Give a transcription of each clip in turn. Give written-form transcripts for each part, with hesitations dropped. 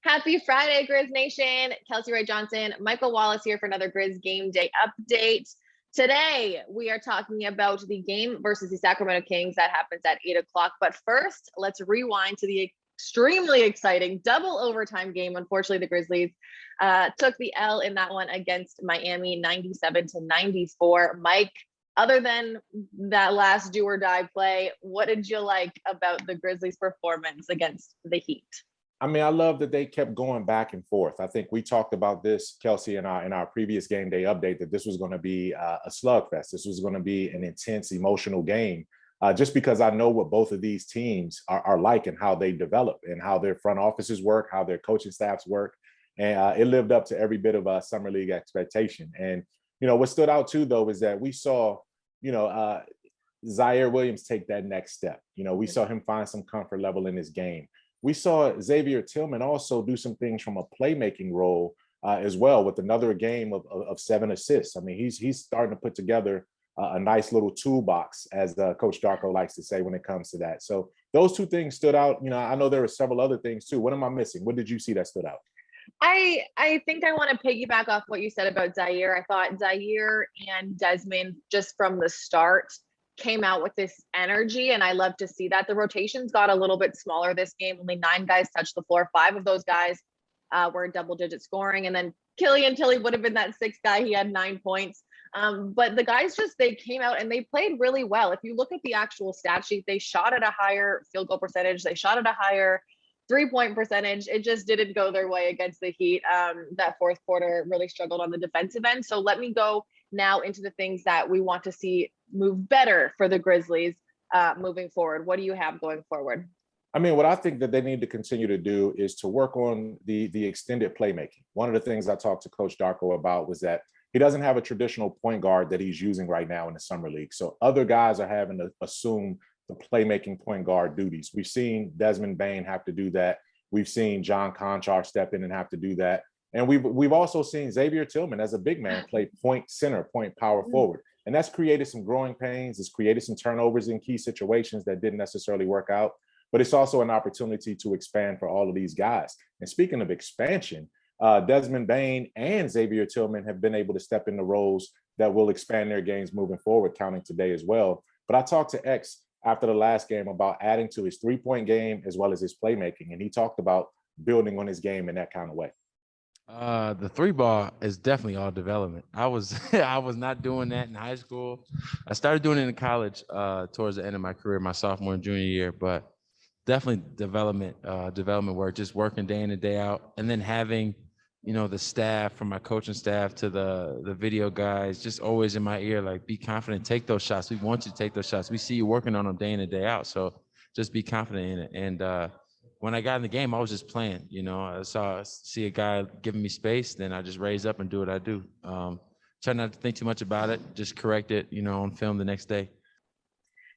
Happy Friday, Grizz Nation. Kelcey Wright Johnson, Michael Wallace here for another Grizz Game Day update. Today, we are talking about the game versus the Sacramento Kings that happens at 8 o'clock. But first, let's rewind to the extremely exciting double overtime game. Unfortunately, the Grizzlies took the L in that one against Miami, 97-94. Mike, other than that last do or die play, what did you like about the Grizzlies' performance against the Heat? I mean, I love that they kept going back and forth. I think we talked about this, Kelcey, in our previous game day update, that this was going to be a slugfest. This was going to be an intense, emotional game, just because I know what both of these teams are like and how they develop and how their front offices work, how their coaching staffs work. And it lived up to every bit of a summer league expectation. And, what stood out too, though, is that we saw, Zaire Williams take that next step. We saw him find some comfort level in his game. We saw Xavier Tillman also do some things from a playmaking role as well, with another game of 7 assists. I mean, he's starting to put together a nice little toolbox, as Coach Darko likes to say when it comes to that. So those two things stood out. I know there were several other things too. What am I missing? What did you see that stood out? I think I want to piggyback off what you said about Zaire. I thought Zaire and Desmond, just from the start, came out with this energy, and I love to see that. The rotations got a little bit smaller this game. Only 9 guys touched the floor. 5 of those guys were double-digit scoring, and then Killian Tilly would have been that 6th guy. He had 9 points. But the guys they came out and they played really well. If you look at the actual stat sheet, they shot at a higher field goal percentage. They shot at a higher 3-point percentage. It just didn't go their way against the Heat. That fourth quarter really struggled on the defensive end. So let me go now into the things that we want to see move better for the Grizzlies moving forward. What do you have going forward? I mean, what I think that they need to continue to do is to work on the extended playmaking. One of the things I talked to Coach Darko about was that he doesn't have a traditional point guard that he's using right now in the summer league. So other guys are having to assume the playmaking point guard duties. We've seen Desmond Bane have to do that. We've seen John Conchar step in and have to do that. And we've also seen Xavier Tillman as a big man play point center, point power forward. And that's created some growing pains. It's created some turnovers in key situations that didn't necessarily work out. But it's also an opportunity to expand for all of these guys. And speaking of expansion, Desmond Bane and Xavier Tillman have been able to step into roles that will expand their games moving forward, counting today as well. But I talked to X after the last game about adding to his 3-point game as well as his playmaking. And he talked about building on his game in that kind of way. The 3-ball is definitely all development. I was I was not doing that in high school. I started doing it in college towards the end of my career, my sophomore and junior year, but definitely development work, just working day in and day out. And then having, the staff, from my coaching staff to the video guys, just always in my ear, like, be confident, take those shots. We want you to take those shots. We see you working on them day in and day out. So just be confident in it. And when I got in the game, I was just playing. I see a guy giving me space, then I just raise up and do what I do. Try not to think too much about it, just correct it, on film the next day.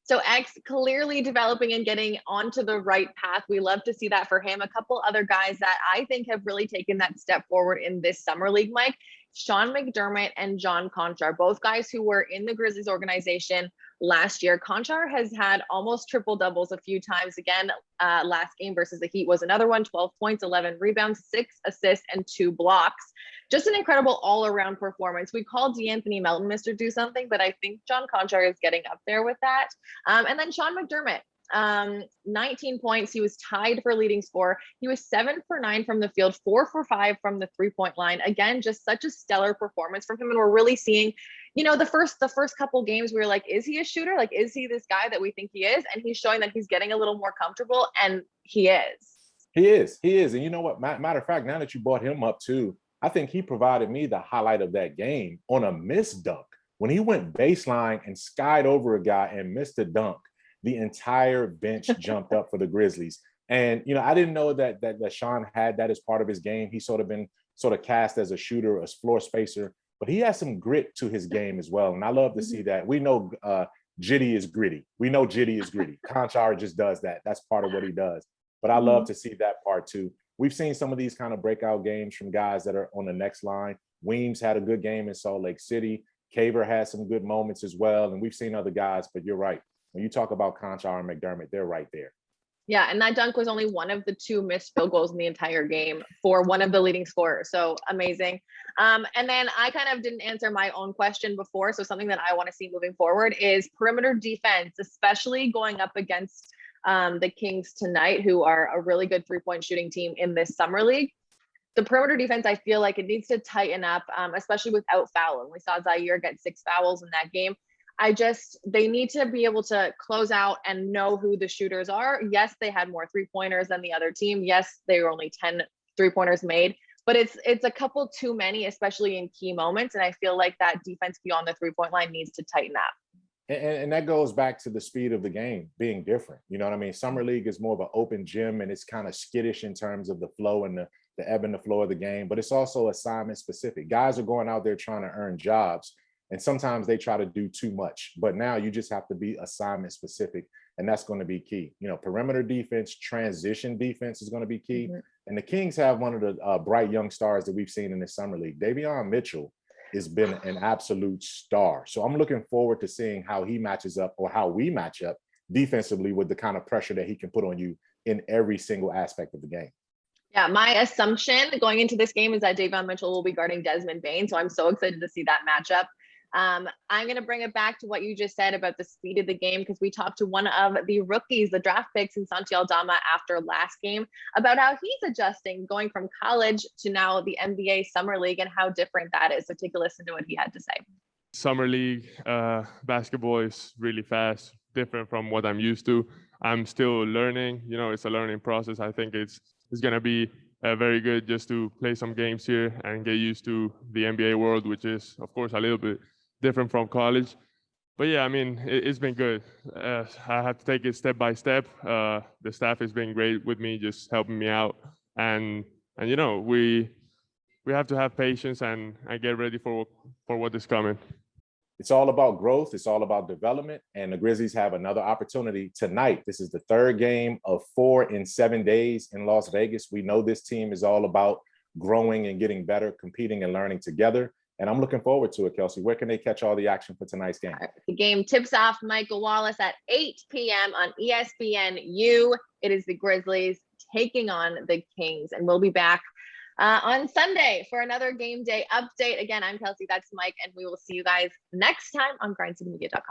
So X clearly developing and getting onto the right path. We love to see that for him. A couple other guys that I think have really taken that step forward in this summer league, Mike, Sean McDermott and John Conchar, both guys who were in the Grizzlies organization last year. Conchar has had almost triple doubles a few times. Again, last game versus the Heat was another one, 12 points, 11 rebounds, 6 assists, and 2 blocks. Just an incredible all-around performance. We called D'Anthony Melton Mr. Do Something, but I think John Conchar is getting up there with that. And then Sean McDermott, 19 points. He was tied for leading scorer. He was 7 for 9 from the field, 4 for 5 from the 3-point line. Again, just such a stellar performance from him. And we're really seeing, the first couple games, we were like, is he a shooter? Like, is he this guy that we think he is? And he's showing that he's getting a little more comfortable, and he is. He is. And you know what? Matter of fact, now that you brought him up too, I think he provided me the highlight of that game on a missed dunk. When he went baseline and skied over a guy and missed a dunk, the entire bench jumped up for the Grizzlies. And, I didn't know that Sean had that as part of his game. He's sort of cast as a shooter, as floor spacer, but he has some grit to his game as well. And I love to see that. We know Jitty is gritty. Conchar just does that. That's part of what he does. But I love to see that part too. We've seen some of these kind of breakout games from guys that are on the next line. Weems had a good game in Salt Lake City. Caver had some good moments as well. And we've seen other guys, but you're right. When you talk about Conchar and McDermott, they're right there. Yeah, and that dunk was only one of the 2 missed field goals in the entire game for one of the leading scorers. So amazing. And then I kind of didn't answer my own question before. So something that I want to see moving forward is perimeter defense, especially going up against the Kings tonight, who are a really good 3-point shooting team in this summer league. The perimeter defense, I feel like it needs to tighten up, especially without fouling. We saw Zaire get 6 fouls in that game. They need to be able to close out and know who the shooters are. Yes, they had more 3-pointers than the other team. Yes, they were only 10 3-pointers made, but it's a couple too many, especially in key moments. And I feel like that defense beyond the 3-point line needs to tighten up. And that goes back to the speed of the game being different. You know what I mean? Summer league is more of an open gym, and it's kind of skittish in terms of the flow and the ebb and the flow of the game, but it's also assignment specific. Guys are going out there trying to earn jobs, and sometimes they try to do too much. But now you just have to be assignment specific, and that's going to be key. You know, perimeter defense, transition defense is going to be key. Mm-hmm. And the Kings have one of the bright young stars that we've seen in the summer league. Davion Mitchell has been an absolute star. So I'm looking forward to seeing how he matches up, or how we match up defensively with the kind of pressure that he can put on you in every single aspect of the game. Yeah, my assumption going into this game is that Davion Mitchell will be guarding Desmond Bane. So I'm so excited to see that matchup. I'm going to bring it back to what you just said about the speed of the game, because we talked to one of the rookies, the draft picks in Santi Aldama after last game, about how he's adjusting going from college to now the NBA Summer League and how different that is. So take a listen to what he had to say. Summer League basketball is really fast, different from what I'm used to. I'm still learning, you know, it's a learning process. I think it's going to be very good just to play some games here and get used to the NBA world, which is, of course, a little bit different from college. But yeah, I mean, it's been good. I have to take it step by step. The staff has been great with me, just helping me out. And you know, we have to have patience and get ready for what is coming. It's all about growth. It's all about development. And the Grizzlies have another opportunity tonight. This is the 3rd game of 4 in 7 days in Las Vegas. We know this team is all about growing and getting better, competing and learning together. And I'm looking forward to it, Kelcey. Where can they catch all the action for tonight's game? The game tips off Michael Wallace at 8 p.m. on ESPNU. It is the Grizzlies taking on the Kings. And we'll be back on Sunday for another game day update. Again, I'm Kelcey, that's Mike, and we will see you guys next time on grindcitymedia.com.